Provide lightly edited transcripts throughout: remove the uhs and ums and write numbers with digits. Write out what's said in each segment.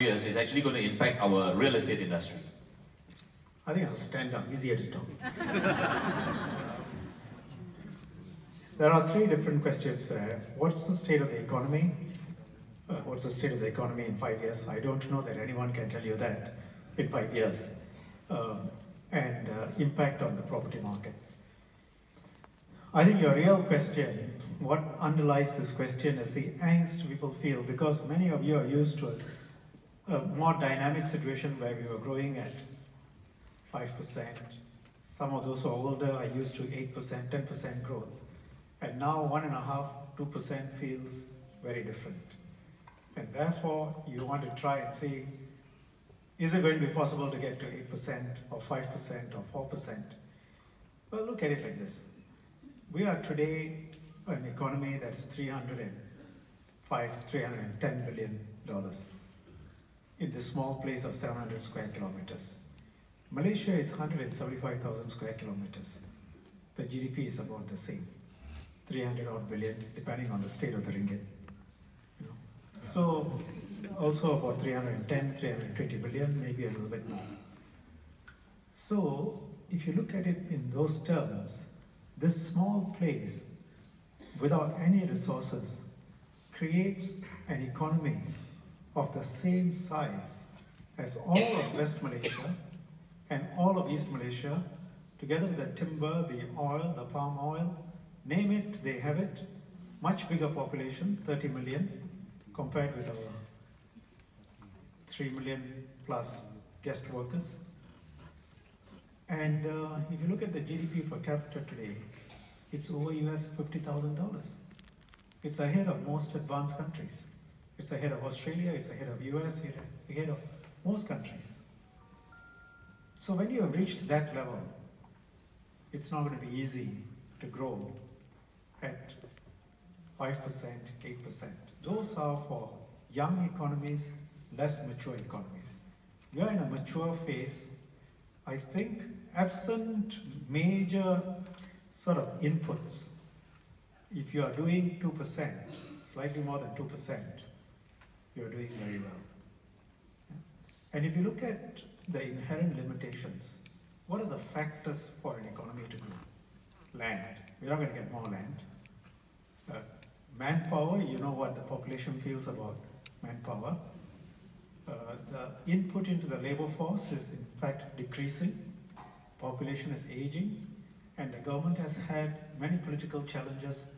years is actually going to impact our real estate industry? I think I'll stand up, easier to talk. There are three different questions there. What's the state of the economy? What's the state of the economy in 5 years? I don't know that anyone can tell you that in 5 years. And impact on the property market. I think your real question, what underlies this question is the angst people feel, because many of you are used to a more dynamic situation where we were growing at 5%. Some of those who are older are used to 8%, 10% growth. And now 1.5%, 2% feels very different. And therefore, you want to try and see, is it going to be possible to get to 8% or 5% or 4%? Well, look at it like this. We are today an economy that's $310 billion in this small place of 700 square kilometers. Malaysia is 175,000 square kilometers. The GDP is about the same, 300 odd billion, depending on the state of the ringgit. You know. So also about 310, 320 billion, maybe a little bit more. So if you look at it in those terms, this small place without any resources creates an economy of the same size as all of West Malaysia and all of East Malaysia, together with the timber, the oil, the palm oil, name it, they have it. Much bigger population, 30 million, compared with our 3 million plus guest workers. And if you look at the GDP per capita today, it's over US $50,000. It's ahead of most advanced countries. It's ahead of Australia, it's ahead of US, it's ahead of most countries. So when you have reached that level, it's not going to be easy to grow at 5%, 8%. Those are for young economies, less mature economies. We are in a mature phase. I think absent major sort of inputs, if you are doing 2%, slightly more than 2%, you're doing very well. And if you look at the inherent limitations, what are the factors for an economy to grow? Land. We're not going to get more land. Manpower, you know what the population feels about manpower. The input into the labor force is in fact decreasing. Population is aging, and the government has had many political challenges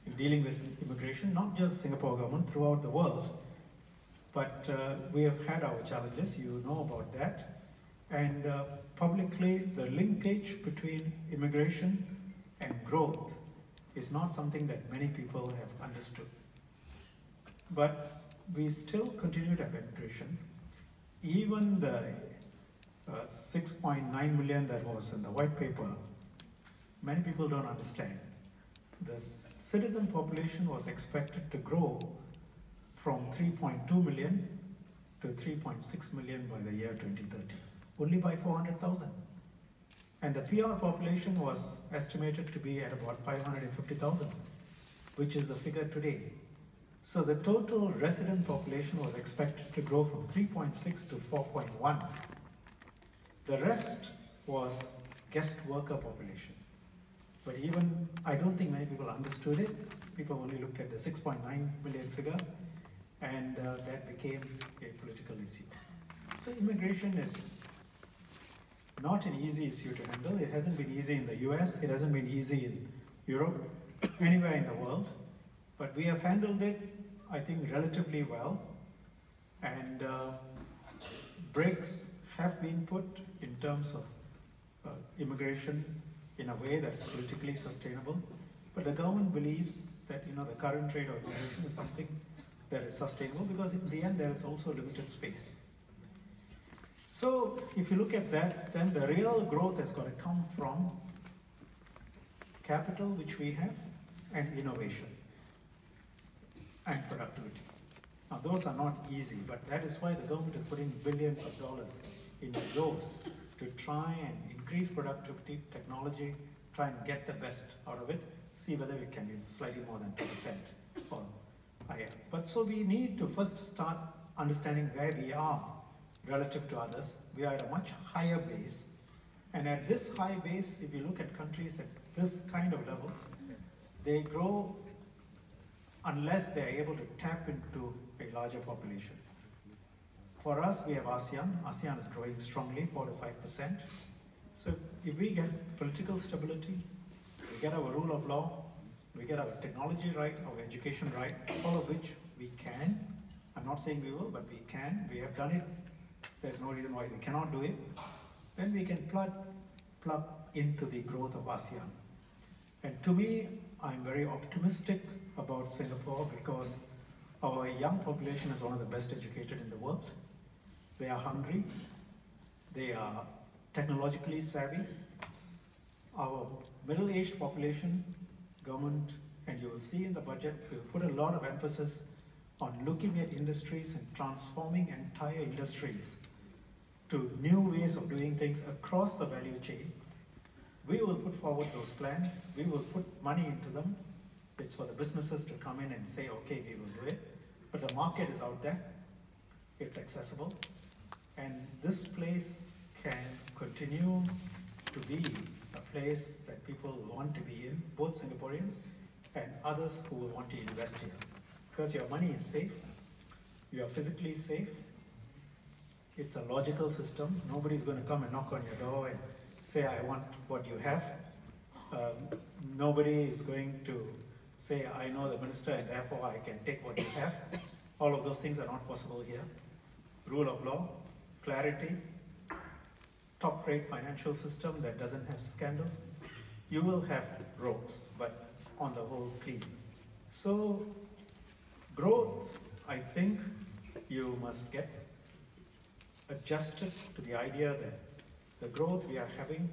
in dealing with immigration, not just Singapore government, throughout the world. But we have had our challenges, you know about that. And publicly, the linkage between immigration and growth is not something that many people have understood. But we still continue to have immigration. Even the 6.9 million that was in the white paper, many people don't understand. The citizen population was expected to grow from 3.2 million to 3.6 million by the year 2030, only by 400,000. And the PR population was estimated to be at about 550,000, which is the figure today. So the total resident population was expected to grow from 3.6 to 4.1. The rest was guest worker population. But even, I don't think many people understood it. People only looked at the 6.9 million figure, and that became a political issue. So immigration is not an easy issue to handle. It hasn't been easy in the US, it hasn't been easy in Europe, anywhere in the world. But we have handled it, I think, relatively well. And brakes have been put in terms of immigration in a way that's politically sustainable. But the government believes that the current rate of immigration is something that is sustainable, because in the end there is also limited space. So if you look at that, then the real growth has got to come from capital, which we have, and innovation and productivity. Now those are not easy, but that is why the government is putting billions of dollars into those to try and increase productivity, technology, try and get the best out of it, see whether it can be slightly more than 2% or higher. But so we need to first start understanding where we are relative to others. We are at a much higher base. And at this high base, if you look at countries at this kind of levels, they grow unless they are able to tap into a larger population. For us, we have ASEAN. ASEAN is growing strongly, 4 to 5%. So if we get political stability, we get our rule of law, we get our technology right, our education right, all of which we can. I'm not saying we will, but we can. We have done it. There's no reason why we cannot do it. Then we can plug into the growth of ASEAN. And to me, I'm very optimistic about Singapore because our young population is one of the best educated in the world. They are hungry. They are technologically savvy. Our middle-aged population, government, and you will see in the budget, will put a lot of emphasis on looking at industries and transforming entire industries to new ways of doing things across the value chain. We will put forward those plans. We will put money into them. It's for the businesses to come in and say, okay, we will do it. But the market is out there. It's accessible. And this place can continue to be a place that people want to be in, both Singaporeans and others who will want to invest here. Because your money is safe, you are physically safe, it's a logical system. Nobody's going to come and knock on your door and say, I want what you have. Nobody is going to say, I know the minister and therefore I can take what you have. All of those things are not possible here. Rule of law, clarity, top-rate financial system that doesn't have scandals. You will have rogues, but on the whole, clean. So, growth, I think you must get adjusted to the idea that the growth we are having,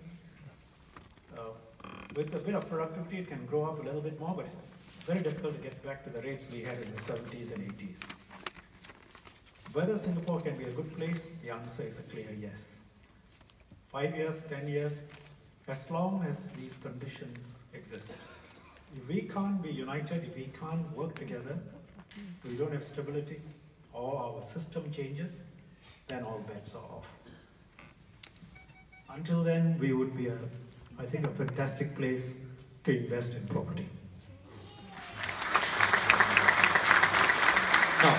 with a bit of productivity, it can grow up a little bit more, but it's very difficult to get back to the rates we had in the 70s and 80s. Whether Singapore can be a good place, the answer is a clear yes. 5 years, 10 years, as long as these conditions exist. If we can't be united, if we can't work together, we don't have stability, or our system changes, then all bets are off. Until then, we would be, I think, a fantastic place to invest in property. Now,